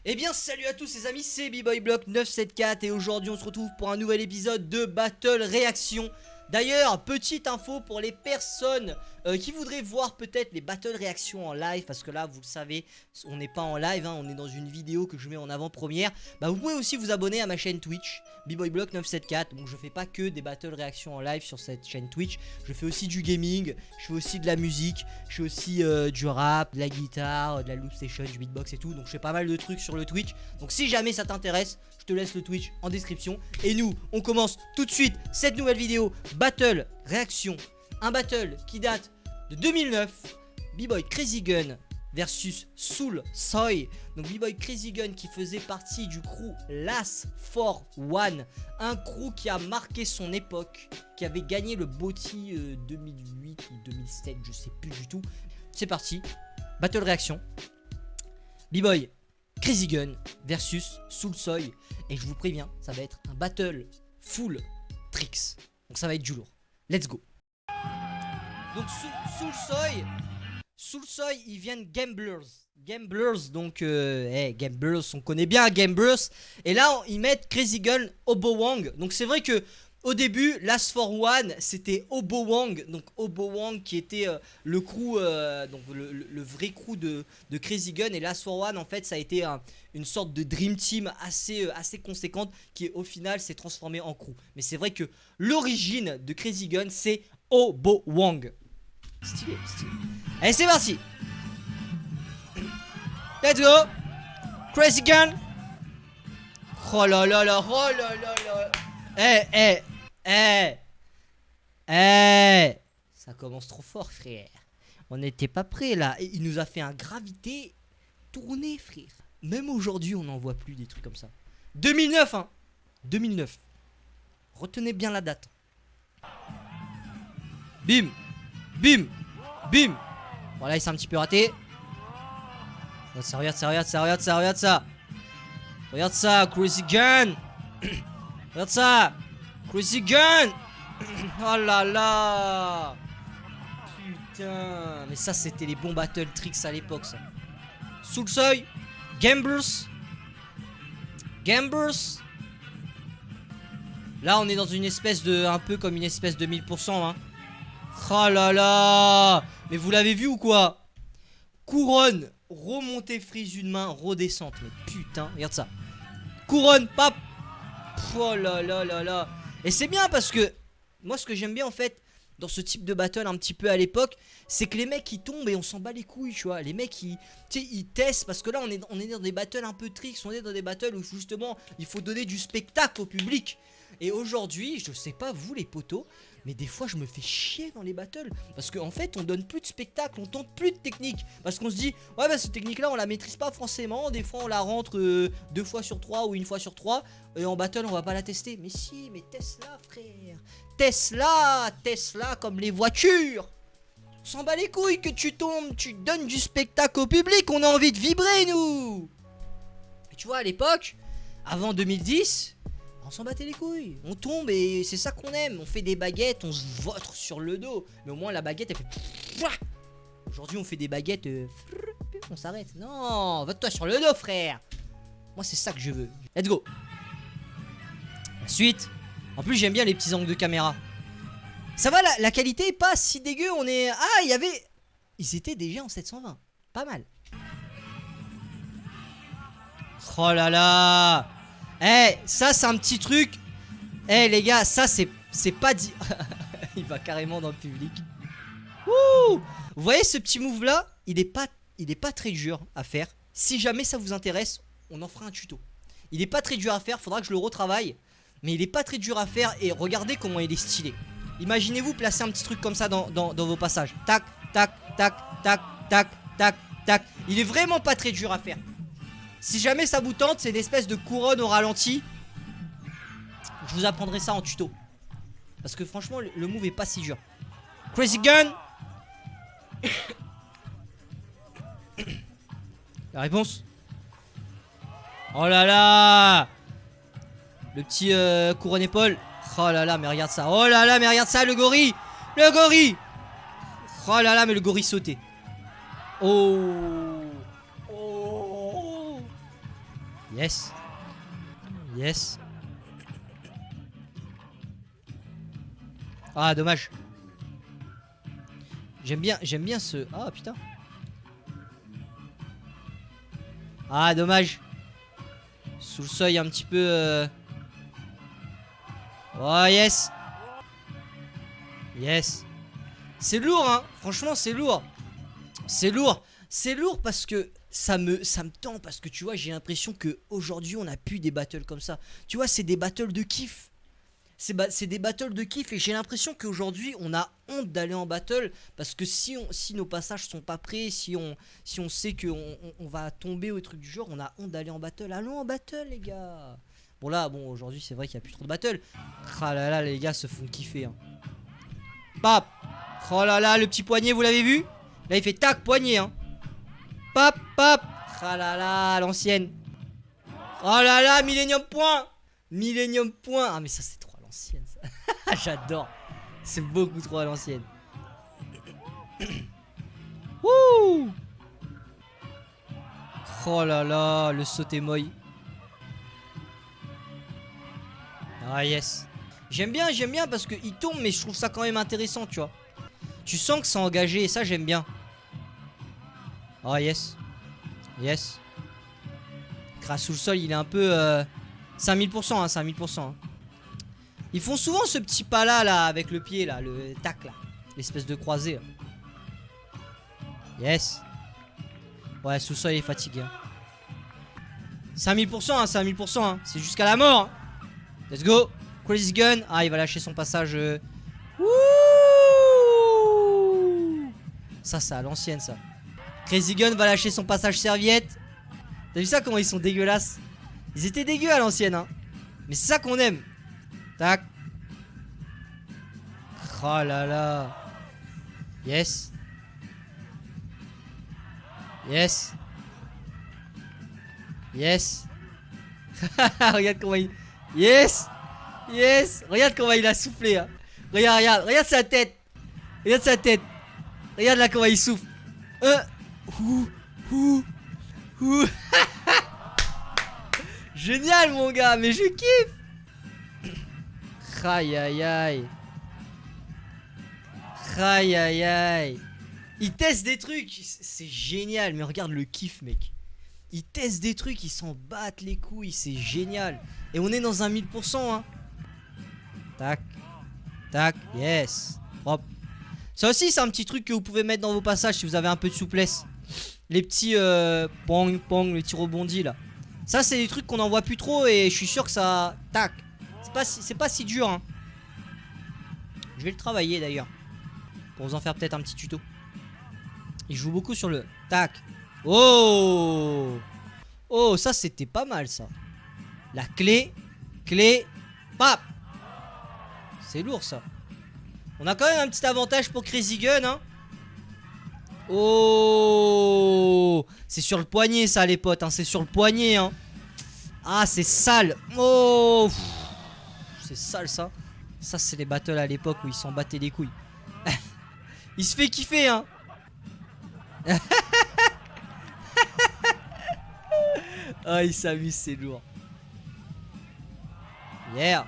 Eh bien salut à tous les amis, c'est B-Boy Block 974 et aujourd'hui on se retrouve pour un nouvel épisode de Battle Réaction. D'ailleurs, petite info pour les personnes qui voudraient voir peut-être les Battle Réactions en live, parce que là vous le savez, on n'est pas en live, on est dans une vidéo que je mets en avant-première. Bah vous pouvez aussi vous abonner à ma chaîne Twitch, B-Boy Block 974. Donc je fais pas que des Battle Réactions en live sur cette chaîne Twitch, je fais aussi du gaming, je fais aussi de la musique, je fais aussi du rap, de la guitare, de la loop station, du beatbox et tout. Donc je fais pas mal de trucs sur le Twitch. Donc si jamais ça t'intéresse, je te laisse le Twitch en description. Et nous, on commence tout de suite cette nouvelle vidéo Battle Réaction. Un battle qui date de 2009. B-Boy Crazy Gun versus Soul Soy. Donc B-Boy Crazy Gun qui faisait partie du crew Last for One, un crew qui a marqué son époque, qui avait gagné le BOTY 2008 ou 2007, je sais plus du tout. C'est parti, Battle Réaction. B-Boy Crazy Gun versus Soul Soy. Et je vous préviens, ça va être un battle full tricks. Donc ça va être du lourd. Let's go. Donc Soul Soy, ils viennent Gamblers. Gamblers, donc Gamblers, on connaît bien Gamblers. Et là, ils mettent Crazy Gun Obowang. Donc c'est vrai que au début, Last for One, c'était Obowang. Donc Obowang qui était le crew, donc le vrai crew de Crazy Gun. Et Last for One, en fait, ça a été une sorte de Dream Team assez conséquente qui, au final, s'est transformé en crew. Mais c'est vrai que l'origine de Crazy Gun, c'est Obowang. Stylé, stylé. Allez, c'est parti. Let's go. Crazy Gun. Oh là là là, oh là là là. Ça commence trop fort, frère. On n'était pas prêt là. Et il nous a fait un gravité tourné, frère. Même aujourd'hui, on n'en voit plus des trucs comme ça. 2009, hein. 2009. Retenez bien la date. Bim. Bim. Bim. Voilà, il s'est un petit peu raté. Regarde ça, regarde ça, regarde ça, regarde ça. Regarde ça, Crazy Gun. Regarde ça, Crazy Gun. Oh là là. Putain. Mais ça, c'était les bons battle tricks à l'époque, ça. Soul Soy. Gamblers. Gamblers. Là, on est dans une espèce de... Un peu comme une espèce de 1000%, hein. Oh là là. Mais vous l'avez vu ou quoi? Couronne, remontée frise une main, redescente. Mais putain, regarde ça. Couronne, pap. Oh là là là là. Et c'est bien parce que moi ce que j'aime bien en fait dans ce type de battle un petit peu à l'époque, c'est que les mecs ils tombent et on s'en bat les couilles, tu vois. Les mecs ils testent parce que là on est dans des battles un peu tricks, on est dans des battles où justement il faut donner du spectacle au public. Et aujourd'hui, je sais pas vous les potos, mais des fois je me fais chier dans les battles. Parce qu'en fait on donne plus de spectacle, on tente plus de technique. Parce qu'on se dit, ouais bah cette technique là on la maîtrise pas forcément. Des fois on la rentre 2 fois sur 3 ou 1 fois sur 3. Et en battle on va pas la tester. Mais si, mais Tesla frère. Tesla comme les voitures. On s'en bat les couilles que tu tombes, tu donnes du spectacle au public. On a envie de vibrer nous. Et tu vois à l'époque, avant 2010... on s'en battait les couilles, on tombe et c'est ça qu'on aime. On fait des baguettes, on se vautre sur le dos. Mais au moins la baguette elle fait... Aujourd'hui on fait des baguettes, on s'arrête. Non, vote-toi sur le dos frère. Moi c'est ça que je veux. Let's go. Ensuite, en plus j'aime bien les petits angles de caméra. Ça va, la qualité est pas si dégueu. On est... Ah, il y avait... Ils étaient déjà en 720. Pas mal. Oh là là. Eh, ça c'est un petit truc. Eh les gars, ça c'est pas dit. Il va carrément dans le public. Wouh. Vous voyez ce petit move là, il est pas très dur à faire. Si jamais ça vous intéresse, on en fera un tuto. Il est pas très dur à faire, faudra que je le retravaille. Mais il est pas très dur à faire et regardez comment il est stylé. Imaginez-vous placer un petit truc comme ça dans vos passages. Tac, tac, tac, tac, tac, tac, tac. Il est vraiment pas très dur à faire. Si jamais ça vous tente, c'est une espèce de couronne au ralenti. Je vous apprendrai ça en tuto. Parce que franchement, le move est pas si dur. Crazy Gun. La réponse. Oh là là. Le petit couronne épaule. Oh là là, mais regarde ça. Oh là là, mais regarde ça, le gorille. Le gorille. Oh là là, mais le gorille sautait. Oh. Yes. Yes. Ah, dommage. J'aime bien ce... Ah, putain. Ah, dommage. Sous le seuil un petit peu... Oh, yes. Yes. C'est lourd, hein. Franchement, c'est lourd. C'est lourd. C'est lourd parce que ça me tend. Parce que tu vois, j'ai l'impression qu'aujourd'hui, on n'a plus des battles comme ça. Tu vois, c'est des battles de kiff. C'est des battles de kiff. Et j'ai l'impression qu'aujourd'hui, on a honte d'aller en battle. Parce que si nos passages sont pas prêts, si on sait qu'on va tomber au truc du genre, on a honte d'aller en battle. Allons en battle, les gars. Bon, là, bon, aujourd'hui, c'est vrai qu'il n'y a plus trop de battle. Ah là là, les gars se font kiffer. Hein. Pap. Oh là là, le petit poignet, vous l'avez vu? Là, il fait tac, poignet. Hein. Pap, pap. Ah là là, l'ancienne. Oh là là, Millennium Point. Millennium Point. Ah, mais ça, c'est trop à l'ancienne, ça. J'adore. C'est beaucoup trop à l'ancienne. Wouh. Oh là là, le sauté moi. Ah, yes. J'aime bien parce qu'il tombe, mais je trouve ça quand même intéressant, tu vois. Tu sens que c'est engagé et ça, j'aime bien. Oh, yes. Yes. Grâce sous le sol, il est un peu... 5000%, hein, 5000%. Hein. Ils font souvent ce petit pas là, avec le pied, là, le tac, là. L'espèce de croisé. Là. Yes. Ouais, sous le sol, il est fatigué. Hein. 5000%, hein, 5000%. Hein. C'est jusqu'à la mort. Hein. Let's go. Crazy Gun. Ah, il va lâcher son passage. Wouh. Ça, c'est à l'ancienne, ça. Crazy Gun va lâcher son passage serviette. T'as vu ça, comment ils sont dégueulasses? Ils étaient dégueux à l'ancienne, hein. Mais c'est ça qu'on aime. Tac. Oh là là. Yes. Yes. Yes. Regarde comment il... Yes. Yes. Regarde comment il a soufflé. Hein. Regarde sa tête. Regarde sa tête. Regarde là comment il souffle. Génial mon gars, mais je kiffe. Aïe aïe aïe. Aïe aïe aïe. Il teste des trucs, c'est génial, mais regarde le kiff mec. Il teste des trucs, ils s'en battent les couilles, c'est génial. Et on est dans un 1000%, hein. Tac. Tac, yes. Propre. Ça aussi c'est un petit truc que vous pouvez mettre dans vos passages si vous avez un peu de souplesse. Les petits pong pong, les petits rebondis là. Ça c'est des trucs qu'on en voit plus trop et je suis sûr que ça... Tac. C'est pas si dur, hein. Je vais le travailler d'ailleurs. Pour vous en faire peut-être un petit tuto. Il joue beaucoup sur le... Tac. Oh. Oh, ça c'était pas mal ça. La clé. Clé. Pap. C'est lourd ça. On a quand même un petit avantage pour Crazy Gun, hein. Oh. C'est sur le poignet ça les potes, hein. C'est sur le poignet, hein. Ah c'est sale. Oh. C'est sale ça. Ça c'est les battles à l'époque où ils s'en battaient les couilles. Il se fait kiffer, hein. Ah, il s'amuse, c'est lourd. Yeah.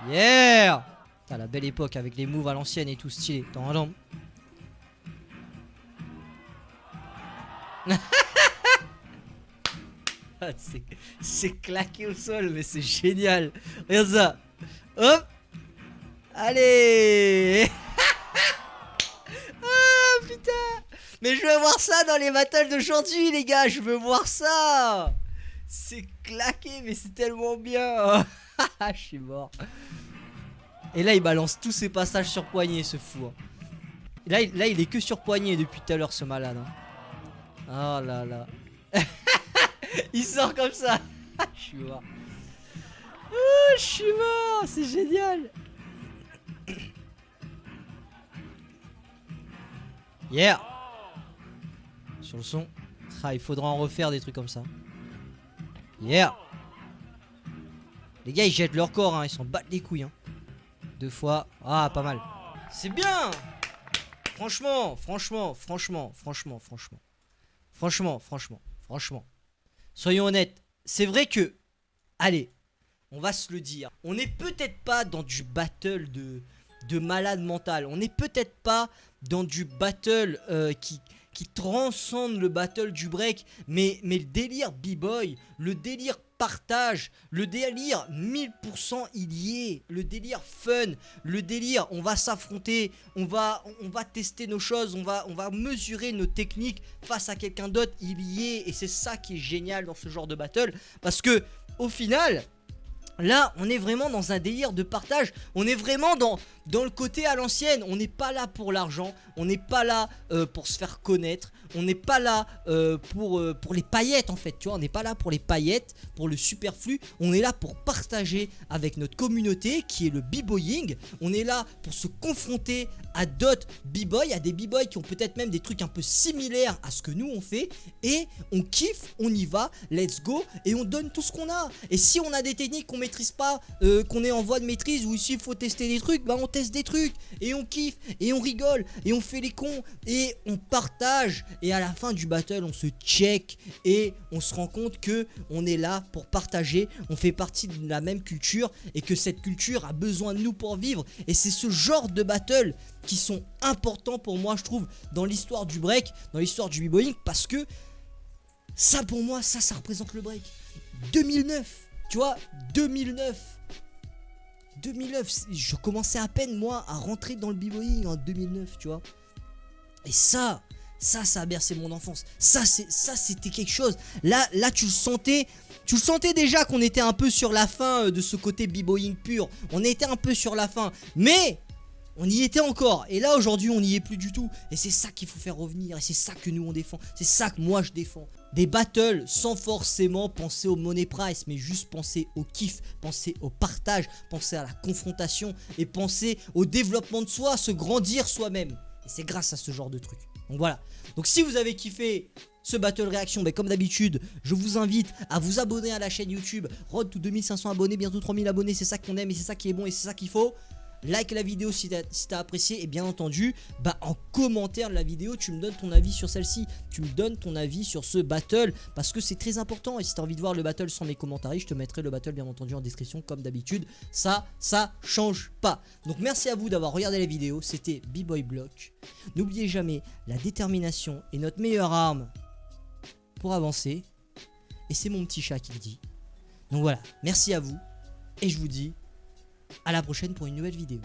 Yeah. Putain, la belle époque avec les moves à l'ancienne et tout stylé. Attends. C'est claqué au sol, mais c'est génial. Regarde ça. Hop. Allez. Ah putain. Mais je veux voir ça dans les battles d'aujourd'hui les gars. Je veux voir ça. C'est claqué mais c'est tellement bien. Je suis mort. Et là il balance tous ses passages sur poignet ce fou. Hein. Là il est que sur poignet depuis tout à l'heure ce malade. Hein. Oh là là. Il sort comme ça. Je suis mort. Oh, je suis mort. C'est génial. Yeah. Sur le son. Ah, il faudra en refaire des trucs comme ça. Yeah. Les gars ils jettent leur corps, hein. Ils s'en battent les couilles, hein. 2 fois. Ah pas mal. C'est bien. Franchement. soyons honnêtes, c'est vrai que, allez, on va se le dire, on n'est peut-être pas dans du battle de malade mental, on n'est peut-être pas dans du battle qui transcende le battle du break, mais le délire b-boy, le délire partage, le délire 1000% il y est, le délire fun, le délire on va s'affronter, on va tester nos choses, on va mesurer nos techniques face à quelqu'un d'autre, il y est, et c'est ça qui est génial dans ce genre de battle, parce que au final, là, on est vraiment dans un délire de partage. On est vraiment dans le côté à l'ancienne. On n'est pas là pour l'argent. On n'est pas là pour se faire connaître. On n'est pas là pour les paillettes en fait. Tu vois, on n'est pas là pour les paillettes, pour le superflu. On est là pour partager avec notre communauté qui est le b-boying. On est là pour se confronter à d'autres b-boys, à des b-boys qui ont peut-être même des trucs un peu similaires à ce que nous on fait. Et on kiffe, on y va, let's go. Et on donne tout ce qu'on a. Et si on a des techniques qu'on maîtrise pas, qu'on est en voie de maîtrise, ou s'il faut tester des trucs, bah on teste des trucs. Et on kiffe, et on rigole, et on fait les cons, et on partage. Et à la fin du battle, on se check, et on se rend compte que on est là pour partager. On fait partie de la même culture, et que cette culture a besoin de nous pour vivre. Et c'est ce genre de battle qui sont importants pour moi, je trouve, dans l'histoire du break, dans l'histoire du b-boying, parce que ça pour moi, ça représente le break. 2009, tu vois, 2009, je commençais à peine moi à rentrer dans le b-boying en 2009, tu vois. Et ça a bercé mon enfance. Ça c'était quelque chose. Là tu le sentais déjà qu'on était un peu sur la fin de ce côté b-boying pur. On était un peu sur la fin, mais on y était encore, et là aujourd'hui on n'y est plus du tout. Et c'est ça qu'il faut faire revenir, et c'est ça que nous on défend. C'est ça que moi je défends. Des battles sans forcément penser au money price, mais juste penser au kiff, penser au partage, penser à la confrontation, et penser au développement de soi, se grandir soi-même. Et c'est grâce à ce genre de truc. Donc voilà. Donc si vous avez kiffé ce battle réaction, ben comme d'habitude, je vous invite à vous abonner à la chaîne YouTube Road to 2500 abonnés, bientôt 3000 abonnés. C'est ça qu'on aime, et c'est ça qui est bon, et c'est ça qu'il faut. Like la vidéo si t'as apprécié, et bien entendu, bah en commentaire de la vidéo, tu me donnes ton avis sur celle-ci. Tu me donnes ton avis sur ce battle, parce que c'est très important. Et si t'as envie de voir le battle sans mes commentaires, je te mettrai le battle bien entendu en description comme d'habitude. Ça change pas. Donc merci à vous d'avoir regardé la vidéo. C'était B-Boy Block. N'oubliez jamais, la détermination est notre meilleure arme pour avancer. Et c'est mon petit chat qui le dit. Donc voilà, merci à vous, et je vous dis à la prochaine pour une nouvelle vidéo.